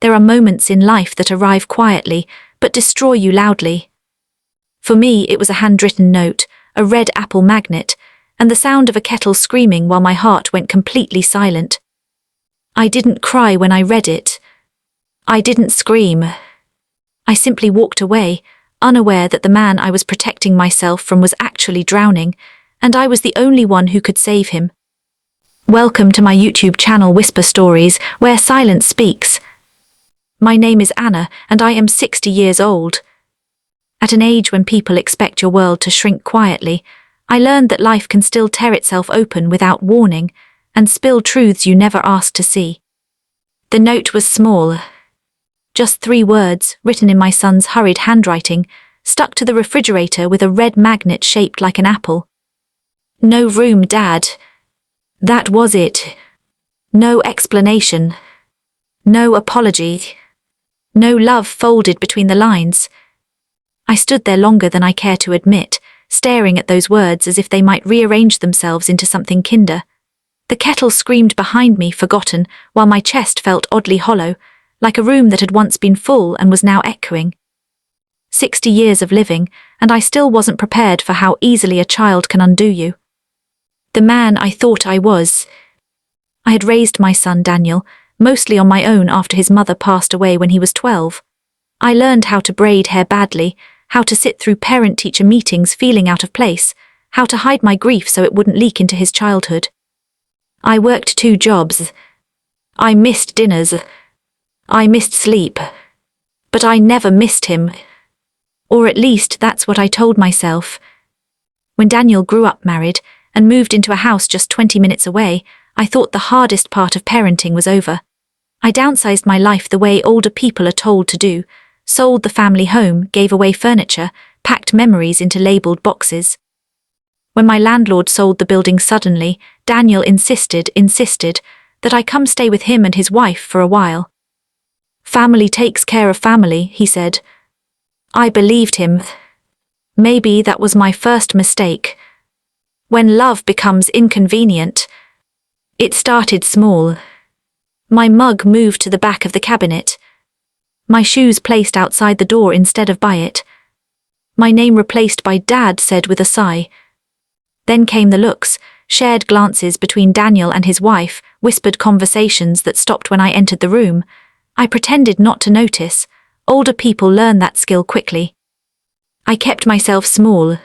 There are moments in life that arrive quietly, but destroy you loudly. For me, it was a handwritten note, a red apple magnet, and the sound of a kettle screaming while my heart went completely silent. I didn't cry when I read it. I didn't scream. I simply walked away, unaware that the man I was protecting myself from was actually drowning, and I was the only one who could save him. Welcome to my YouTube channel Whisper Stories, where silence speaks. My name is Anna, and I am 60 years old. At an age when people expect your world to shrink quietly, I learned that life can still tear itself open without warning and spill truths you never asked to see. The note was small. Just 3 words, written in my son's hurried handwriting, stuck to the refrigerator with a red magnet shaped like an apple. No room, Dad. That was it. No explanation. No apology. No love folded between the lines. I stood there longer than I care to admit, staring at those words as if they might rearrange themselves into something kinder. The kettle screamed behind me, forgotten, while my chest felt oddly hollow, like a room that had once been full and was now echoing. 60 years of living, and I still wasn't prepared for how easily a child can undo you. The man I thought I was. I had raised my son Daniel, mostly on my own after his mother passed away when he was 12. I learned how to braid hair badly, how to sit through parent-teacher meetings feeling out of place, how to hide my grief so it wouldn't leak into his childhood. I worked 2 jobs. I missed dinners. I missed sleep. But I never missed him. Or at least that's what I told myself. When Daniel grew up married and moved into a house just 20 minutes away, I thought the hardest part of parenting was over. I downsized my life the way older people are told to do, sold the family home, gave away furniture, packed memories into labeled boxes. When my landlord sold the building suddenly, Daniel insisted that I come stay with him and his wife for a while. Family takes care of family, he said. I believed him. Maybe that was my first mistake. When love becomes inconvenient. It started small. My mug moved to the back of the cabinet. My shoes placed outside the door instead of by it. My name replaced by Dad, said with a sigh. Then came the looks, shared glances between Daniel and his wife, whispered conversations that stopped when I entered the room. I pretended not to notice. Older people learn that skill quickly. I kept myself small,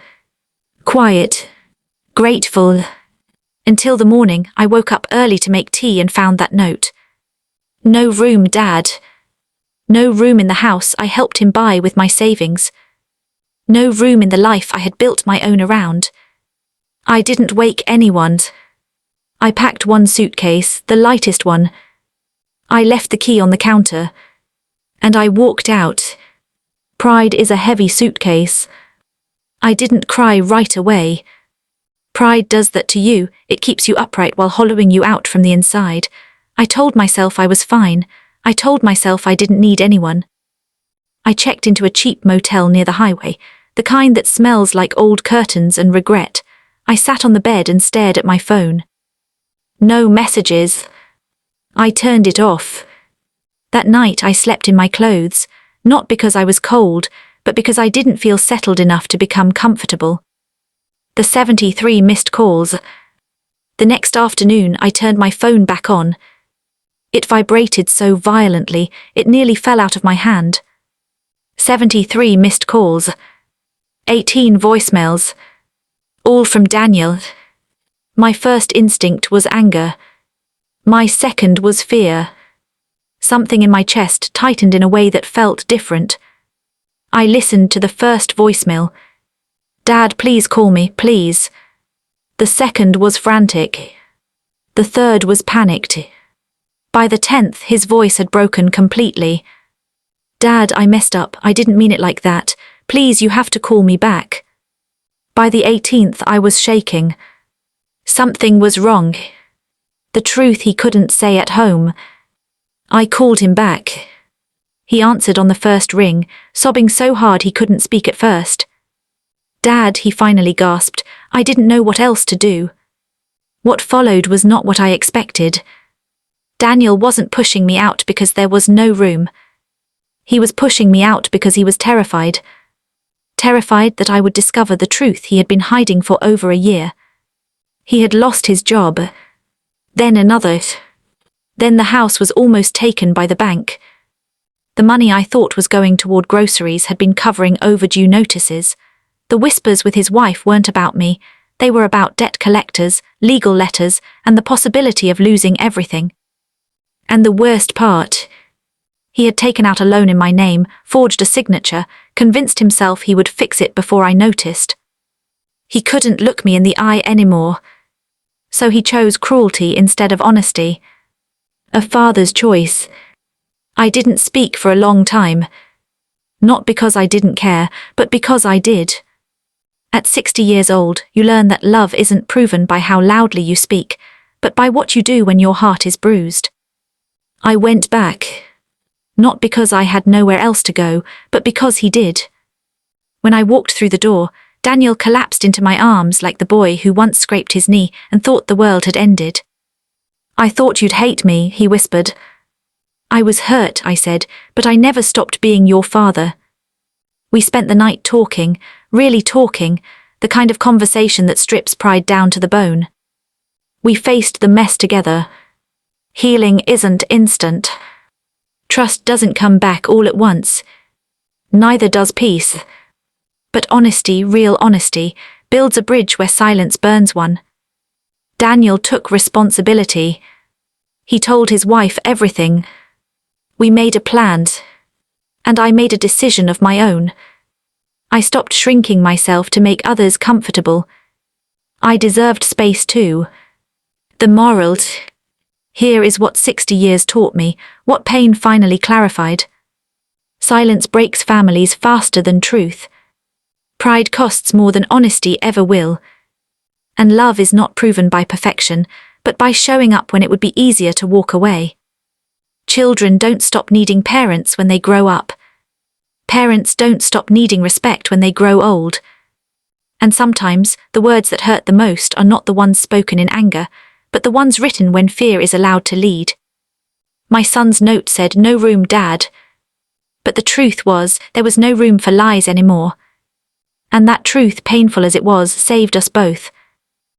quiet, grateful. Until the morning, I woke up early to make tea and found that note. No room, Dad. No room in the house I helped him buy with my savings. No room in the life I had built my own around. I didn't wake anyone. I packed 1 suitcase, the lightest one. I left the key on the counter. And I walked out. Pride is a heavy suitcase. I didn't cry right away. Pride does that to you, it keeps you upright while hollowing you out from the inside. I told myself I was fine. I told myself I didn't need anyone. I checked into a cheap motel near the highway, the kind that smells like old curtains and regret. I sat on the bed and stared at my phone. No messages. I turned it off. That night I slept in my clothes, not because I was cold, but because I didn't feel settled enough to become comfortable. The 73 missed calls. The next afternoon I turned my phone back on. It vibrated so violently, it nearly fell out of my hand. 73 missed calls. 18 voicemails. All from Daniel. My first instinct was anger. My second was fear. Something in my chest tightened in a way that felt different. I listened to the first voicemail. Dad, please call me, please. The second was frantic. The third was panicked. By the 10th, his voice had broken completely. Dad, I messed up, I didn't mean it like that. Please, you have to call me back. By the 18th, I was shaking. Something was wrong. The truth he couldn't say at home. I called him back. He answered on the first ring, sobbing so hard he couldn't speak at first. Dad, he finally gasped, I didn't know what else to do. What followed was not what I expected. Daniel wasn't pushing me out because there was no room. He was pushing me out because he was terrified. Terrified that I would discover the truth he had been hiding for over a year. He had lost his job. Then another. Then the house was almost taken by the bank. The money I thought was going toward groceries had been covering overdue notices. The whispers with his wife weren't about me. They were about debt collectors, legal letters, and the possibility of losing everything. And the worst part, he had taken out a loan in my name, forged a signature, convinced himself he would fix it before I noticed. He couldn't look me in the eye anymore. So he chose cruelty instead of honesty. A father's choice. I didn't speak for a long time. Not because I didn't care, but because I did. At 60 years old, you learn that love isn't proven by how loudly you speak, but by what you do when your heart is bruised. I went back. Not because I had nowhere else to go, but because he did. When I walked through the door, Daniel collapsed into my arms like the boy who once scraped his knee and thought the world had ended. "I thought you'd hate me," he whispered. "I was hurt," I said, "but I never stopped being your father." We spent the night talking, really talking, the kind of conversation that strips pride down to the bone. We faced the mess together. Healing isn't instant. Trust doesn't come back all at once. Neither does peace. But honesty, real honesty, builds a bridge where silence burns one. Daniel took responsibility. He told his wife everything. We made a plan. And I made a decision of my own. I stopped shrinking myself to make others comfortable. I deserved space too. The moral. Here is what 60 years taught me, what pain finally clarified. Silence breaks families faster than truth. Pride costs more than honesty ever will. And love is not proven by perfection, but by showing up when it would be easier to walk away. Children don't stop needing parents when they grow up. Parents don't stop needing respect when they grow old. And sometimes, the words that hurt the most are not the ones spoken in anger, but the ones written when fear is allowed to lead. My son's note said, "No room, Dad." But the truth was, there was no room for lies anymore. And that truth, painful as it was, saved us both.